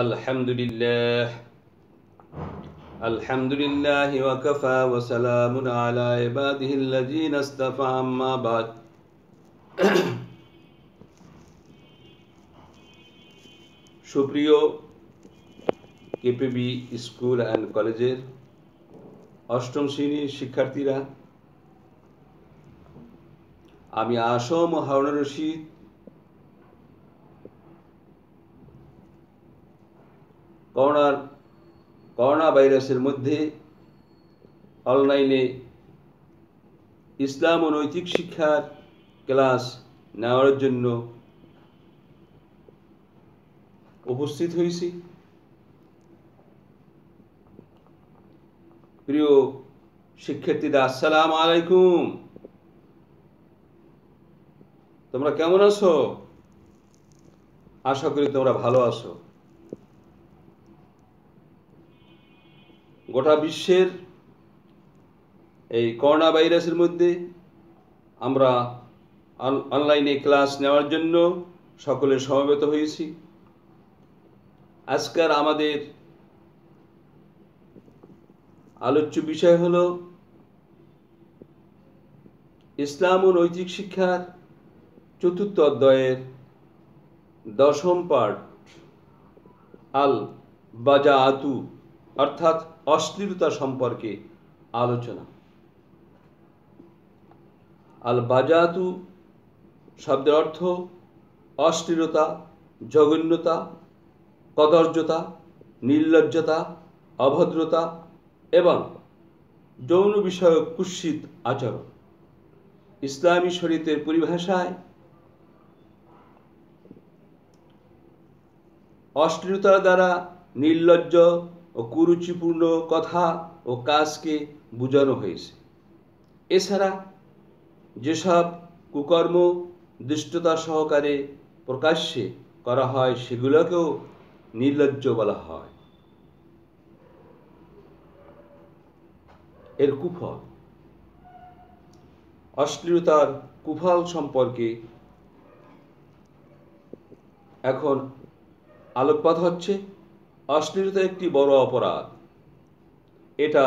আলহামদুলিল্লাহ আলহামদুলিল্লাহি ওয়া কাফা ওয়া সালামুন আলা ইবাদিহিল্লাযীনা ইসতাফা আম্মা বাদ। সুপ্রিয় কেপিবি স্কুল অ্যান্ড কলেজের অষ্টম শ্রেণীর শিক্ষার্থীরা, আমি আসম হারুনুর রশিদ করোনা ভাইরাসের মধ্যে অনলাইনে ইসলাম ও নৈতিক শিক্ষার ক্লাস নেওয়ার জন্য উপস্থিত হয়েছি। প্রিয় শিক্ষার্থীরা, আসসালামু আলাইকুম। তোমরা কেমন আছো? আশা করি তোমরা ভালো আছো। গোটা বিশ্বের এই করোনা ভাইরাসের মধ্যে আমরা অনলাইনে ক্লাস নেওয়ার জন্য সকলে সমবেত হয়েছি। আজকের আমাদের আলোচ্য বিষয় হলো ইসলাম ও নৈতিক শিক্ষার চতুর্থ অধ্যায়ের দশম পাঠ, আল বাজাআতু অর্থাৎ অশ্লীলতা সম্পর্কে আলোচনা। আল বাজাআতু শব্দের অর্থ অশ্লীলতা, জঘন্যতা, কদর্যতা, নির্লজ্জতা, অভদ্রতা এবং যৌন বিষয়ক কুৎসিত আচরণ। ইসলামী শরীয়তের পরিভাষায় অশ্লীলতার দ্বারা নির্লজ্জ ও কুরুচিপূর্ণ কথা ও কাজকে বোঝানো হয়েছে। এছাড়া যেসব কুকর্ম দুষ্টতা সহকারে প্রকাশ্যে করা হয় সেগুলোকেও নির্লজ্জ বলা হয়। এর কুফল, অশ্লীলতার কুফল সম্পর্কে এখন আলোকপাত হচ্ছে। অশ্লীলতা একটি বড় অপরাধ। এটা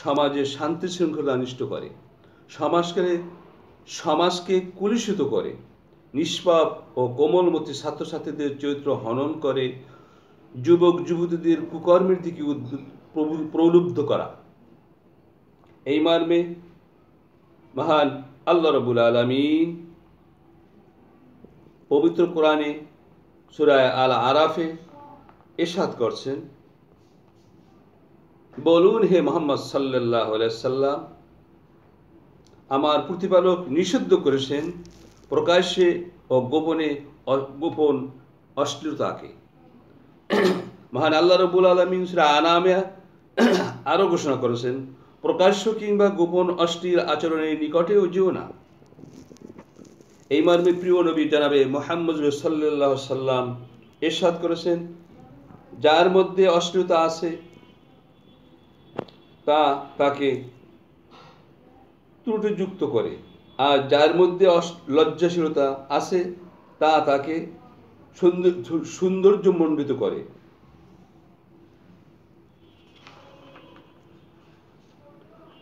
সমাজের শান্তি শৃঙ্খলা নষ্ট করে, সমাজকে কলুষিত করে, নিষ্পাপ ও কোমলমতি ছাত্রছাত্রীদের চরিত্র হনন করে, যুবক যুবতীদের কুকর্মের দিকে প্রলুব্ধ করা। এই মর্মে মহান আল্লাহ রাব্বুল আলামিন পবিত্র কোরআনে সূরা আল আরাফে ইরশাদ করছেন, বলুন হে মুহাম্মদ সাল্লাল্লাহু আলাইহি সাল্লাম, আমার প্রতিপালক নিষিদ্ধ করেছেন প্রকাশ্যে ও গোপন অশ্লীলতাকে। মহান আল্লাহ রাব্বুল আলামিন সূরা আনামে আরো ঘোষণা করেছেন, প্রকাশ্য কিংবা গোপন অশ্লীল আচরণের নিকটেও যেও না। এই মর্মে প্রিয় নবী জনাবে মুহাম্মদ সাল্লাল্লাহু আলাইহি সাল্লাম ইরশাদ করেছেন, যার মধ্যে অশ্লীলতা আছে তা তাকে ত্রুটিযুক্ত করে, আর যার মধ্যে লজ্জাশীলতা আছে তা তাকে সৌন্দর্যমণ্ডিত করে।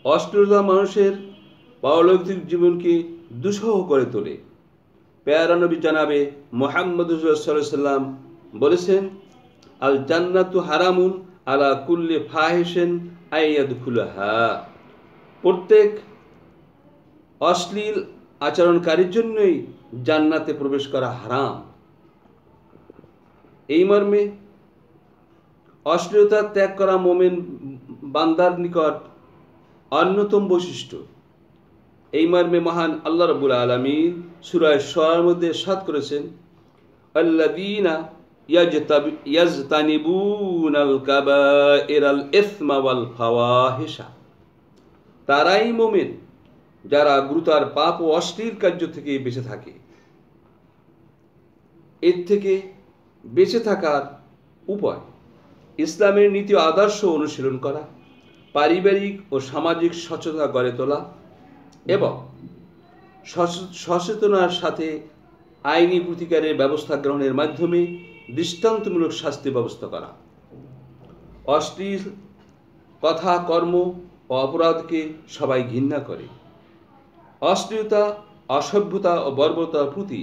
অশ্লীলতা মানুষের পারলৌকিক জীবনকে দুঃসহ করে তোলে। প্যারা নবী জনাবে মুহাম্মদ সাল্লাল্লাহু আলাইহি সাল্লাম বলেছেন, আল জান্নাতু হারামুন আলা কুল্লি ফাহিশিন আইয়াদখুলাহা। প্রত্যেক অশ্লীল আচরণকারীর জন্যই জান্নাতে প্রবেশ করা হারাম। এই মর্মে অশ্লীলতা ত্যাগ করা মুমিন বান্দার নিকট অন্যতম বৈশিষ্ট্য। এই মর্মে মহান আল্লাহ রাব্বুল আলামিন সূরা শুরার মধ্যে ইরশাদ করেছেন, আল্লাযীনা ইয়াজতানিবুনাল কাবাইরাল ইসমা ওয়াল ফাওয়াহিশা। তারাই মুমিন যারা গুরুতর পাপ ও অশ্লীল কার্য থেকে বেঁচে থাকে। এর থেকে বেঁচে থাকার উপায় ইসলামের নীতি আদর্শ অনুশীলন করা, পারিবারিক ও সামাজিক সচেতনতা গড়ে তোলা এবং সচেতনার সাথে আইনি প্রতিকারের ব্যবস্থা গ্রহণের মাধ্যমে দৃষ্টান্তমূলক শাস্তি ব্যবস্থা করা। অশ্লীল কথা, কর্ম ও অপরাধকে সবাই ঘৃণা করে। অশ্লীলতা, অসভ্যতা ও বর্বরতার প্রতি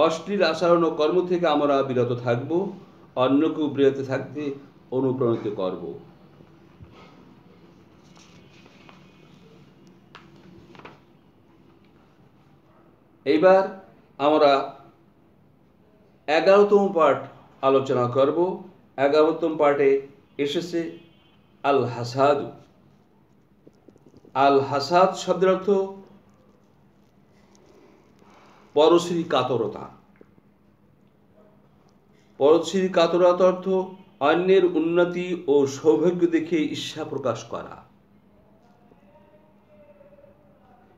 অশ্লীল আচরণ ও কর্ম থেকে আমরা বিরত থাকব, অন্যকেও বিরত থাকতে অনুপ্রাণিত করব। এইবার আমরা 11তম পার্ট আলোচনা করব। 11তম পার্টে এসেছে আল হাসাদ। আল হাসাদ শব্দের অর্থ পরশ্রী কাতরতা। পরশ্রী কাতরতা অর্থ অন্যের উন্নতি ও সৌভাগ্য দেখে ঈর্ষা প্রকাশ করা।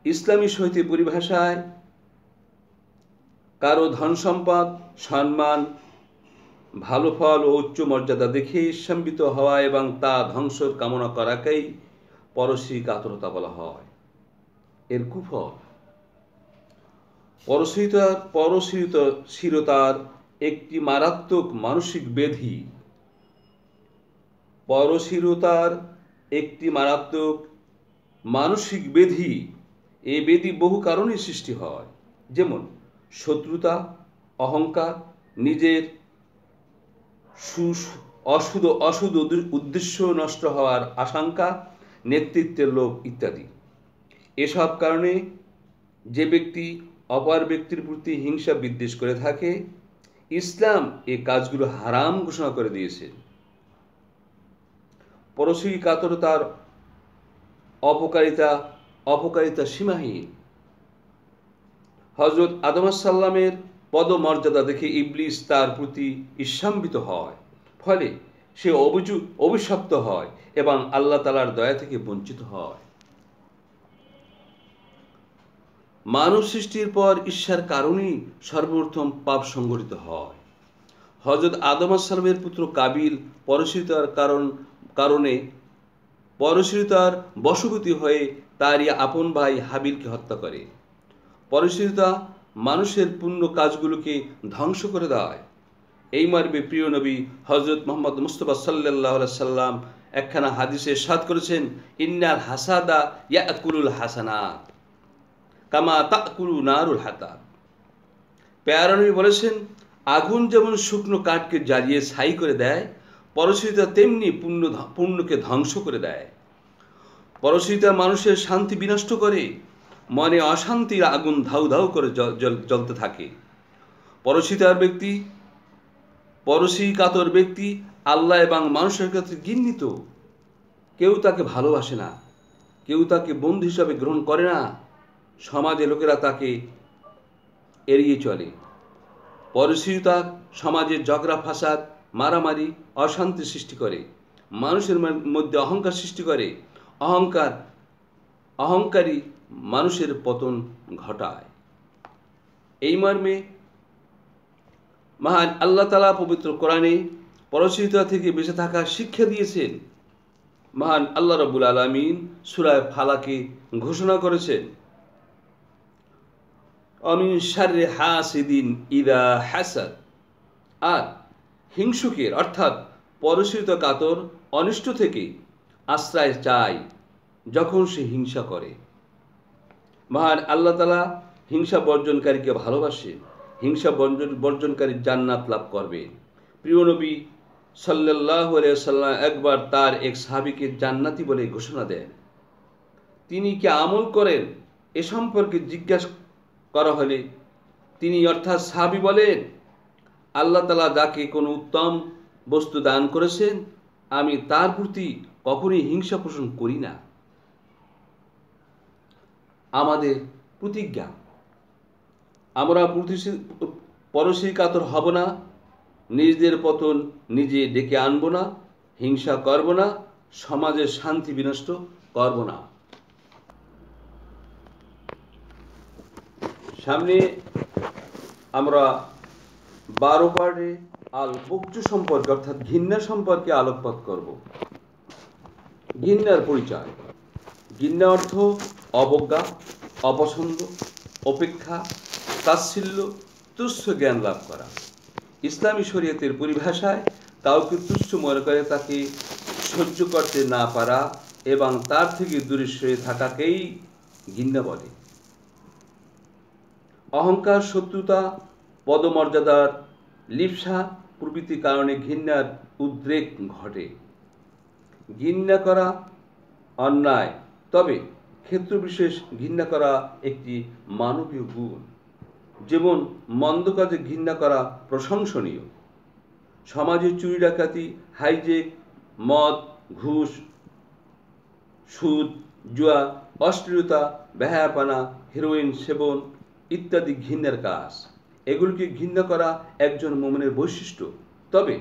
ইসলামী সাহিত্য পরিভাষায় কারো ধন সম্পদ, সম্মান, ভালো ফল ও উচ্চ মর্যাদা দেখে ঈর্ষান্বিত হওয়া এবং তা ধ্বংসের কামনা করাকেই পরশ্রী কাতরতা বলা হয়। এর কুফল পরশ্রীতার একটি মারাত্মক মানসিক ব্যাধি। পরশ্রীতার একটি মারাত্মক মানসিক ব্যাধি। এই ব্যাধি বহু কারণে সৃষ্টি হয়, যেমন শত্রুতা, অহংকার, নিজের অশুদ্ধ উদ্দেশ্য নষ্ট হওয়ার আশঙ্কা, নেতৃত্বের লোভ ইত্যাদি। এসব কারণে যে ব্যক্তি অপর ব্যক্তির প্রতি হিংসা বিদ্বেষ করে থাকে, ইসলাম এই কাজগুলো হারাম ঘোষণা করে দিয়েছে। পরশ্রী কাতরতার অপকারিতা সীমাহীন। হযরত আদম সাল্লামের পদমর্যাদা দেখে ইবলিস তার প্রতি ঈর্ষান্বিত হয়, ফলে সে অভিশপ্ত হয় এবং আল্লাহ তাআলার দয়া থেকে বঞ্চিত হয়। মানব সৃষ্টির পর ঈর্ষার কারণেই সর্বপ্রথম পাপ সংঘটিত হয়। হযরত আদম সাল্লামের পুত্র কাবিল পরশ্রীতার বশবর্তী হয়ে তারই আপন ভাই হাবিলকে হত্যা করে। পরশ্রীতা মানুষের পুণ্য কাজগুলোকে ধ্বংস করে দেয়। এই মর্মে প্রিয় নবী হযরত মুহাম্মদ মুস্তাফা সাল্লাল্লাহু আলাইহি সাল্লাম একখানা হাদিসে ইরশাদ করেছেন, ইন্নাল হাসাদা ইয়াকুলুল হাসানাত কামা তাকুলু নারুল হাতাব। প্যারা নবী বলেছেন, আগুন যেমন শুকনো কাঠকে জ্বালিয়ে ছাই করে দেয়, পরশ্রীতা তেমনি পুণ্যকে ধ্বংস করে দেয়। পরশ্রীতা মানুষের শান্তি বিনষ্ট করে, মনে অশান্তির আগুন ধাউ ধাউ করে জ্বলতে থাকে। পরশ্রী কাতর ব্যক্তি আল্লাহ এবং মানুষের কাছে ঘৃণিত। কেউ তাকে ভালোবাসে না, কেউ তাকে বন্ধু হিসাবে গ্রহণ করে না। সমাজে লোকেরা তাকে এড়িয়ে চলে। পরশ্রীতা সমাজে ঝগড়া, ফাসাদ, মারামারি, অশান্তি সৃষ্টি করে, মানুষের মধ্যে অহংকার সৃষ্টি করে। অহংকারী মানুষের পতন ঘটায়। এই মর্মে মহান আল্লাহ তাআলা পবিত্র কোরআনে পরশ্রীতা থেকে বেঁচে থাকার শিক্ষা দিয়েছেন। মহান আল্লাহ রাব্বুল আলামিন সূরা ফালাকে ঘোষণা করেছেন, অমিন শাররি হাসিদিন ইযা হাসাদ। আর হিংসুকের অর্থাৎ পরশ্রীতা কাতর অনিষ্ট থেকে আশ্রয় চায় যখন সে হিংসা করে। মহান আল্লাহ তাআলা হিংসা বর্জনকারীকে ভালোবাসে। হিংসা বর্জনকারী জান্নাত লাভ করবে। প্রিয় নবী সাল্লাল্লাহু আলাইহি সাল্লাম একবার তার এক সাহাবীকে জান্নাতি বলে ঘোষণা দেন। তিনি কি আমল করেন এ সম্পর্কে জিজ্ঞাসা করা হলে তিনি অর্থাৎ সাহাবী বলেন, আল্লাহ তাআলা যাকে কোনো উত্তম বস্তু দান করেছেন, আমি তার প্রতি কখনোই হিংসা পোষণ করি না। আমাদের প্রতিজ্ঞা, আমরা পরশ্রী কাতর হব না, নিজেদের পতন নিজে ডেকে আনব না, হিংসা করব না, সমাজের শান্তি বিনষ্ট করব না। সামনে আমরা 12 পার্টে আল বুগজ সম্পর্কে অর্থাৎ ঘৃণা সম্পর্কে আলোকপাত করব। ঘৃণার পরিচয়। ঘৃণা অর্থ অবজ্ঞা, অপছন্দ, উপেক্ষা, তাচ্ছিল্য, তুচ্ছ জ্ঞান লাভ করা। ইসলামী শরীয়তের পরিভাষায় কাউকে তুচ্ছ মনে করে তাকে সহ্য করতে না পারা এবং তার থেকে দূরে সরে থাকাকেই ঘৃণা বলে। অহংকার, শত্রুতা, পদমর্যাদার লিপ্সা প্রভৃতি কারণে ঘৃণার উদ্রেক ঘটে। ঘৃণা করা অন্যায়, তবে ক্ষেত্রবিশেষ ঘৃণা করা একটি মানবীয় গুণ। যেমন মন্দ কাজে ঘৃণা করা প্রশংসনীয়। সমাজে চুরি ডাকাতি, হাইজেক, মদ, ঘুষ, সুদ, জুয়া, অশ্লীলতা, বেহায়াপনা, হেরোইন সেবন ইত্যাদি ঘৃণার কাজ। এগুলিকে ঘৃণা করা একজন মুমিনের বৈশিষ্ট্য। তবে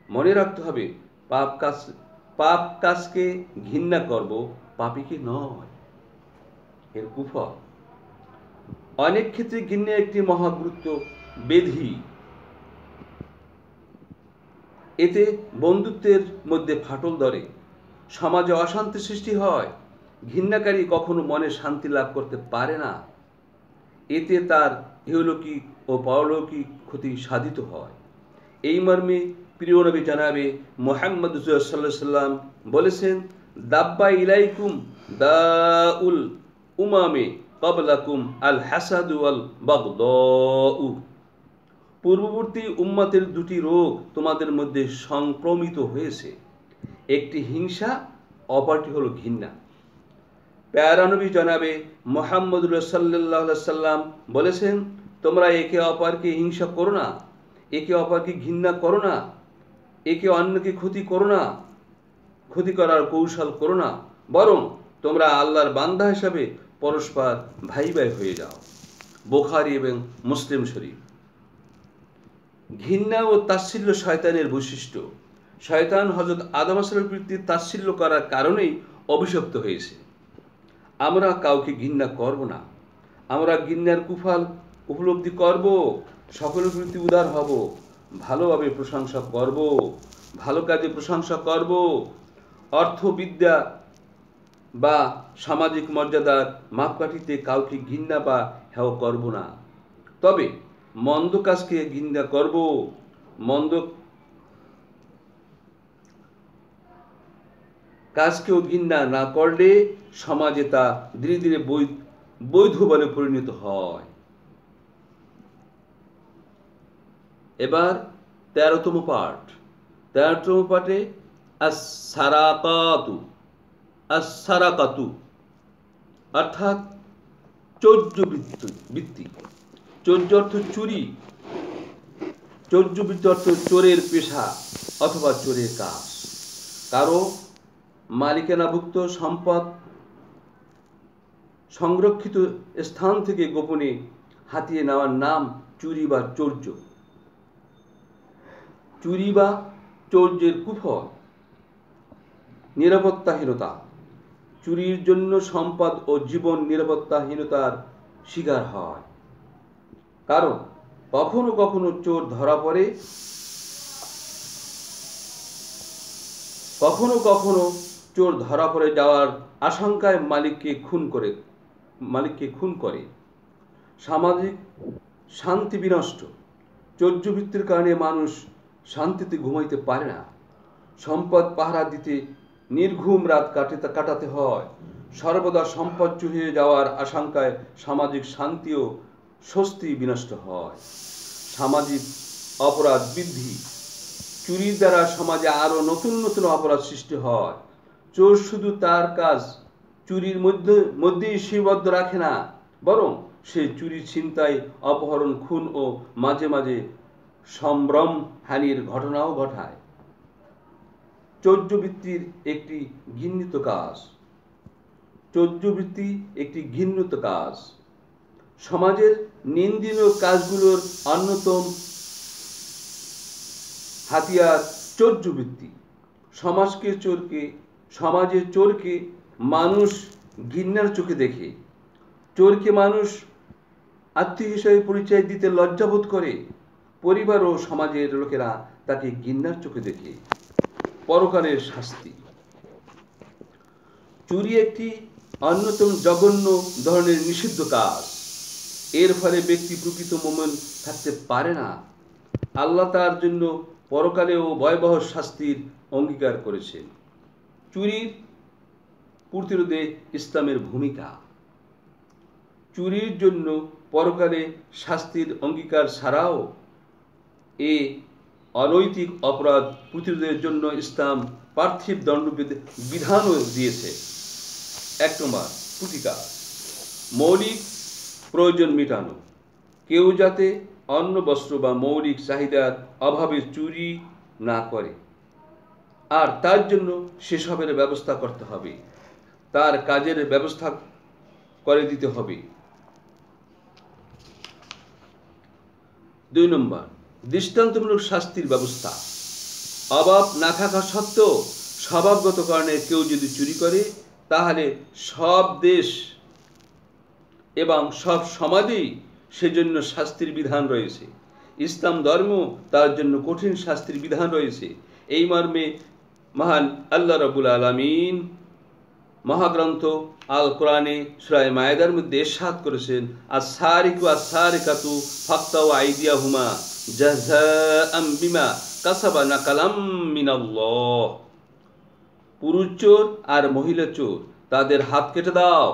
মনে রাখতে হবে, পাপ কাজকে ঘৃণা করব, পাপীকে নয়। এর কুফল। অনেক ক্ষেত্রে ঘৃণা একটি মহাগুরুত্ব বেধি। এতে বন্ধুত্বের মধ্যে ফাটল ধরে, সমাজে অশান্তি সৃষ্টি হয়। ঘৃণাকারী কখনো মনে শান্তি লাভ করতে পারে না। এতে তার ইহলৌকিক ও পারলৌকিক ক্ষতি সাধিত হয়। এই মর্মে প্রিয় নবী জানাবে মুহাম্মদ সাল্লাল্লাহু আলাইহি সাল্লাম বলেছেন, দাব্বা ইলাইকুম দাউল উমামে ক্বাবলাকুম আল হাসাদু ওয়াল বাগদাউ। পূর্ববর্তী উম্মতের দুটি রোগ তোমাদের মধ্যে সংক্রমিত হয়েছে, একটি হিংসা, অপরটি হলো ঘৃণা। প্যারা নবী জনাবে মুহাম্মদ সাল্লাল্লাহু আলাইহি সাল্লাম বলেছেন, তোমরা একে অপরকে হিংসা করো না, একে অপরকে ঘৃণা করো না, একে অন্যকে ক্ষতি করো না, ক্ষতি করার কৌশল করো না, বরং তোমরা আল্লাহর বান্দা হিসাবে পরস্পর ভাই ভাই হয়ে যাও। বুখারী এবং মুসলিম শরীফ। ঘৃণা ও তাচ্ছিল্য শয়তানের বৈশিষ্ট্য। শয়তান হযরত আদম আলাইহিস প্রতি তাচ্ছিল্য করার কারণেই অভিশপ্ত হয়েছে। আমরা কাউকে ঘৃণা করব না। আমরা ঘৃণার কুফল উপলব্ধি করব, সকলের প্রতি উদার হব, ভালোভাবে প্রশংসা করব, ভালো কাজে প্রশংসা করব। অর্থবিদ্যা বা সামাজিক মর্যাদার মাপকাঠিতে কাউকে ঘৃণা বা হেয় করব না। তবে মন্দ কাজকে ঘৃণা করব। মন্দ কাজকেও ঘৃণা না করলে সমাজে তা ধীরে ধীরে বৈধ বলে পরিণত হয়। এবার 13তম পাঠ। 13তম পাঠে আস-সারাকাতু অর্থাৎ চৌর্যবৃত্তি। চৌর্য অর্থ চুরি, চৌর্যবৃত্তি অর্থ চোরের পেশা অথবা চোরের কাজ। কারো মালিকানাভুক্ত সম্পদ সংরক্ষিত স্থান থেকে গোপনে হাতিয়ে নেওয়ার নাম চুরি বা চৌর্য। চুরি বা চৌর্যের কুফল নিরাপত্তাহীনতা। চুরির জন্য সম্পদ ও জীবন নিরাপত্তাহীনতার শিকার হয়। কারণ কখনো কখনো চোর ধরা পড়ে, কখনো কখনো চোর ধরা পড়ে যাওয়ার আশঙ্কায় মালিককে খুন করে। সামাজিক শান্তি বিনষ্ট। চৌর্যবৃত্তির কারণে মানুষ শান্তিতে ঘুমাইতে পারে না। সম্পদ পাহারা দিতে নির্ঘুম রাত কাটাতে হয়। সর্বদা সম্পদ চুরি হয়ে যাওয়ার আশঙ্কায় সামাজিক শান্তি ও স্বস্তি বিনষ্ট হয়। সামাজিক অপরাধ বৃদ্ধি। চুরির দ্বারা সমাজে আরো নতুন নতুন অপরাধ সৃষ্টি হয়। চোর শুধু তার কাজ চুরির মধ্যেই সীমাবদ্ধ রাখে না, বরং সে চুরি, ছিনতাই, অপহরণ, খুন ও মাঝে মাঝে সম্ভ্রম হানির ঘটনাও ঘটায়। চৌর্যবৃত্তির একটি ঘৃণিত কাজ। চৌর্যবৃত্তি একটি ঘৃণিত কাজ। সমাজের নিন্দনীয় কাজগুলোর অন্যতম হাতিয়ার চৌর্যবৃত্তি। সমাজে চোরকে মানুষ ঘৃণার চোখে দেখে। চোরকে মানুষ আত্মীয় হিসেবে পরিচয় দিতে লজ্জাবোধ করে। পরিবার ও সমাজের লোকেরা তাকে ঘৃণার চোখে দেখে। পরকালের শাস্তি। চুরি একটি অন্যতম জঘন্য ধরনের নিষিদ্ধ কাজ। এর ফলে ব্যক্তি প্রকৃত মুমিন থাকতে পারে না। আল্লাহ তার জন্য পরকালেও ভয়াবহ শাস্তির অঙ্গীকার করেছেন। চুরির প্রতিরোধে ইসলামের ভূমিকা। চুরির জন্য পরকালে শাস্তির অঙ্গীকার ছাড়াও এ অনৈতিক অপরাধ প্রতিরোধের জন্য ইসলাম পার্থিব দণ্ড বিধানও দিয়েছে। 1 নম্বর প্রতিকার, মৌলিক প্রয়োজন মেটানো। কেউ যাতে অন্ন, বস্ত্র বা মৌলিক চাহিদার অভাবে চুরি না করে, আর তার জন্য সেসবের ব্যবস্থা করতে হবে, তার কাজের ব্যবস্থা করে দিতে হবে। 2 নম্বর দৃষ্টান্তমূলক শাস্তির ব্যবস্থা। অভাব না থাকা সত্ত্বেও স্বভাবগত কারণে কেউ যদি চুরি করে, তাহলে সব দেশ এবং সব সমাজেই সেজন্য শাস্তির বিধান রয়েছে। ইসলাম ধর্ম তার জন্য কঠিন শাস্তির বিধান রয়েছে। এই মর্মে মহান আল্লাহ রাব্বুল আলামিন মহাগ্রন্থ আল কোরআনে সূরা মায়েদার মধ্যে ইরশাদ করেছেন, আস-সারিকু আস-সারিকাতু ফাকতাউ আইদিয়াহুমা জাযাআম বিমা কাসাবা নাকালাম মিনাল্লাহ। পুরুষ চোর আর মহিলা চোর, তাদের হাত কেটে দাও,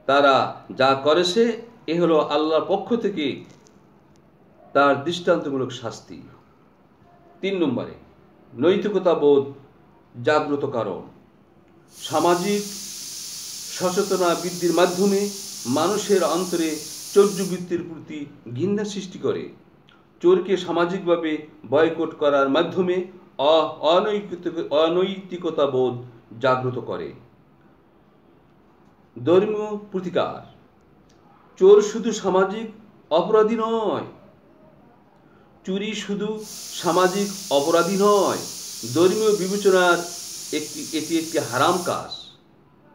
তারা যা করেছে এ হলো আল্লাহর পক্ষ থেকে তার দৃষ্টান্তমূলক শাস্তি। 3 নম্বরে নৈতিকতা বোধ জাগ্রতকরণ। সামাজিক সচেতনতা বৃদ্ধির মাধ্যমে মানুষের অন্তরে চৌর্যবৃত্তির প্রতি ঘৃণা সৃষ্টি করে। চোরকে সামাজিকভাবে বয়কট করার মাধ্যমে অনৈতিকতা বোধ জাগ্রত করে। ধর্মীয় প্রতিকার। চোর শুধু সামাজিক অপরাধী নয়, চুরি শুধু সামাজিক অপরাধী নয়, ধর্মীয় বিবেচনার এটি একটি হারাম কাজ।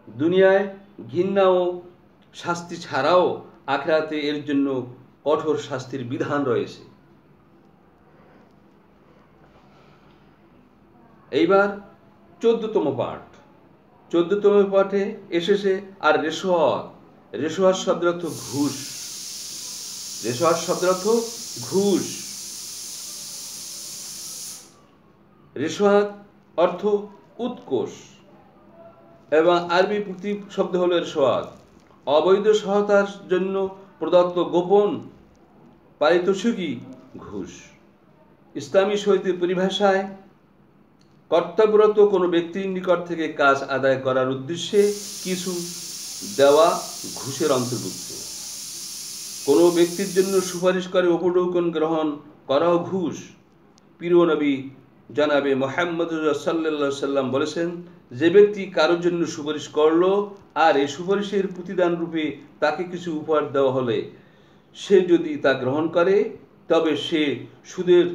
দুনিয়ায় ঘৃণা ও শাস্তি ছাড়াও আখিরাতে এর জন্য কঠোর শাস্তির বিধান রয়েছে। এইবার 14তম পাঠ। 14তম পাঠে এসেছে আর রেশওয়াত। রেশওয়াত শব্দের অর্থ ঘুষ। রেশওয়াত শব্দের অর্থ ঘুষ। রেশওয়াত অর্থ উৎকোষ এবং আরবি প্রতিশব্দ হলো রেশওয়াত। অবৈধ সহায়তার জন্য প্রদত্ত গোপন পারিতোষিকই ঘুষ। ইসলামী শরীয়তের পরিভাষায় কর্তব্যরত কোনো ব্যক্তির নিকট থেকে কাজ আদায় করার উদ্দেশ্যে কিছু দেওয়া ঘুষের অন্তর্ভুক্ত। কোনো ব্যক্তির জন্য সুপারিশ করে উপঢৌকন গ্রহণ করাও ঘুষ। প্রিয় নবী জনাবে মুহাম্মদ সাল্লাল্লাহু আলাইহি সাল্লাম বলেছেন, যে ব্যক্তি কারোর জন্য সুপারিশ করলো আর এই সুপারিশের প্রতিদান রূপে তাকে কিছু উপহার দেওয়া হলে সে যদি তা গ্রহণ করে, তবে সে সুদের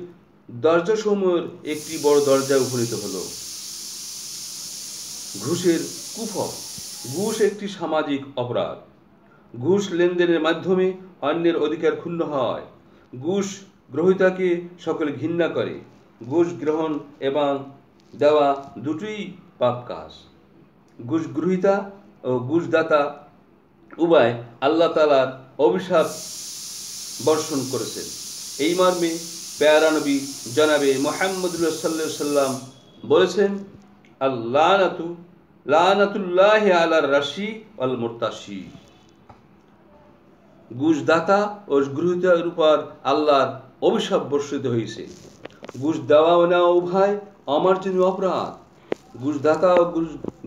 দরজাসমূহের একটি বড় দরজায় উপনীত হলো। ঘুষের কুফল। ঘুষ একটি সামাজিক অপরাধ। ঘুষ লেনদেনের মাধ্যমে অন্যের অধিকার ক্ষুণ্ণ হয়। ঘুষ গ্রহীতাকে সকলে ঘৃণা করে। ঘুষ গ্রহণ এবং দেওয়া দুটোই পাপ কাজ। ঘুষ গ্রহীতা ও ঘুষদাতা উভয় আল্লাহ তাআলার অভিশাপ বর্ষণ করেছেন। এই মর্মে প্যারা নবী জনাবে মুহাম্মদ সাল্লাল্লাহু আলাইহি সাল্লাম বলেছেন, লানাতুল্লাহি আলার রাশি ওয়াল মুরতাশি। ঘুষদাতা ও গ্রহীতার উপর আল্লাহর অভিশাপ বর্ষিত হয়েছে। ঘুষ দেওয়া ও নেওয়া উভয় অমার্জনীয় অপরাধ। ঘুষদাতা ও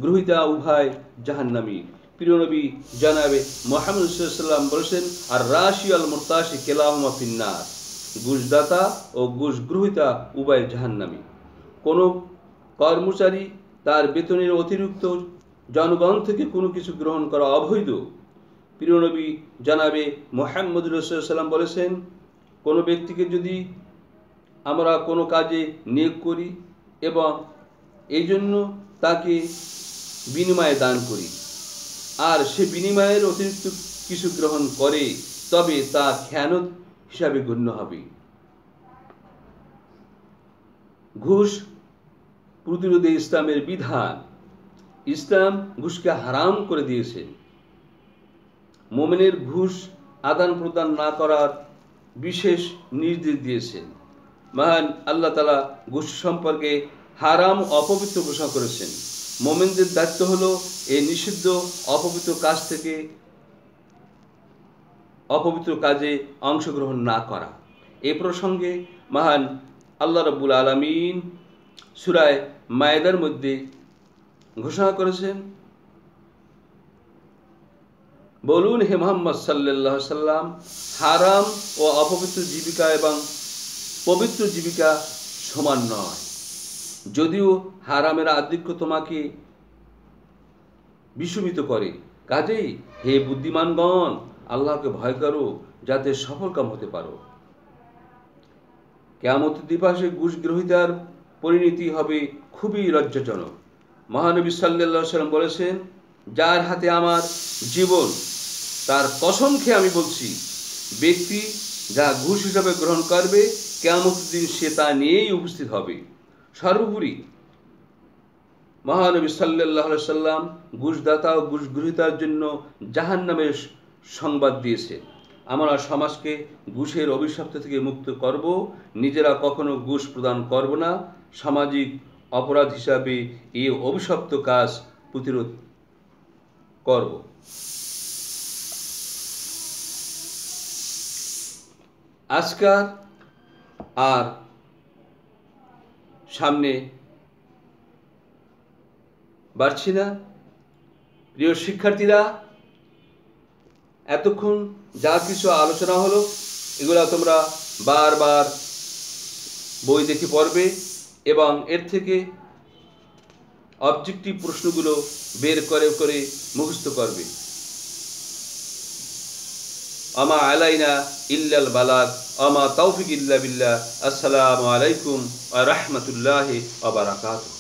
গ্রহীতা উভয় জাহান্নামী। প্রিয় নবী জনাবে মুহাম্মদ সাল্লাল্লাহু আলাইহি সাল্লাম বলেছেন, আর রাশি আল মুরতাশি কিলাহুমা ফিন্নার। ঘুষদাতা ও ঘুষ গ্রহীতা উভয় জাহান্নামী। কোনো কর্মচারী তার বেতনের অতিরিক্ত জনগণ থেকে কোনো কিছু গ্রহণ করা অবৈধ। প্রিয় নবী জনাবে মুহাম্মদ সাল্লাল্লাহু আলাইহি সাল্লাম বলেছেন, কোনো ব্যক্তিকে যদি আমরা কোনো কাজে নিয়োগ করি এবং এই জন্য তাকে বিনিময়ে দান করি, আর সে বিনিময়ের অতিরিক্ত কিছু গ্রহণ করে, তবে তা খেয়ানত হিসাবে গণ্য হবে। ঘুষ প্রতিরোধে ইসলামের বিধান। ইসলাম ঘুষকে হারাম করে দিয়েছে। মুমিনের ঘুষ আদান প্রদান না করার বিশেষ নির্দেশ দিয়েছেন। মহান আল্লাহ তাআলা ঘুষ সম্পর্কে হারাম অপবিত্র ঘোষণা করেছেন। মোমেনদের দায়িত্ব হলো এই নিষিদ্ধ অপবিত্র কাজ থেকে অপবিত্র কাজে অংশগ্রহণ না করা। এ প্রসঙ্গে মহান আল্লাহ রাব্বুল আলামিন সূরা মায়েদার মধ্যে ঘোষণা করেছেন, বলুন হে মুহাম্মদ সাল্লাল্লাহু আলাইহি সাল্লাম, হারাম ও অপবিত্র জীবিকা এবং পবিত্র জীবিকা সমান নয়। যদিও হারামের আধিক্য তোমাকে বিস্মিত করে, কাজেই হে বুদ্ধিমানগণ আল্লাহকে ভয় করো যাতে সফলকাম হতে পারো। কিয়ামতের দিবসে ঘুষ গ্রহীতার পরিণতি হবে খুবই লজ্জাজনক। মহানবী সাল্লাল্লাহু আলাইহি ওয়াসাল্লাম বলেছেন, যার হাতে আমার জীবন, তার কসম খেয়ে আমি বলছি, ব্যক্তি যা ঘুষ হিসাবে গ্রহণ করবে কিয়ামতের দিন সে তা নিয়েই উপস্থিত হবে। সর্বোপরি মহানবী সাল্লাল্লাহু আলাইহি ওয়াসাল্লাম ঘুষদাতা ও ঘুষ গ্রহীতার জন্য জাহান্নামের সংবাদ দিয়েছে। আমরা সমাজকে ঘুষের অভিশপ্ত থেকে মুক্ত করব, নিজেরা কখনো ঘুষ প্রদান করব না। সামাজিক অপরাধ হিসাবে এই অভিশপ্ত কাজ প্রতিরোধ করব। আজকাল আর সামনে বাড়ছি না। প্রিয় শিক্ষার্থীরা, এতক্ষণ যা কিছু আলোচনা হলো এগুলা তোমরা বারবার বই দেখে পড়বে এবং এর থেকে অবজেক্টিভ প্রশ্নগুলো বের করে করে মুখস্থ করবে। আমা আলাইনা ইল্লাল বালাগ আমা তৌফিক ইল্লা বিল্লাহ। আসসালামু আলাইকুম ওয়া রাহমাতুল্লাহি ওয়া বারাকাতুহু।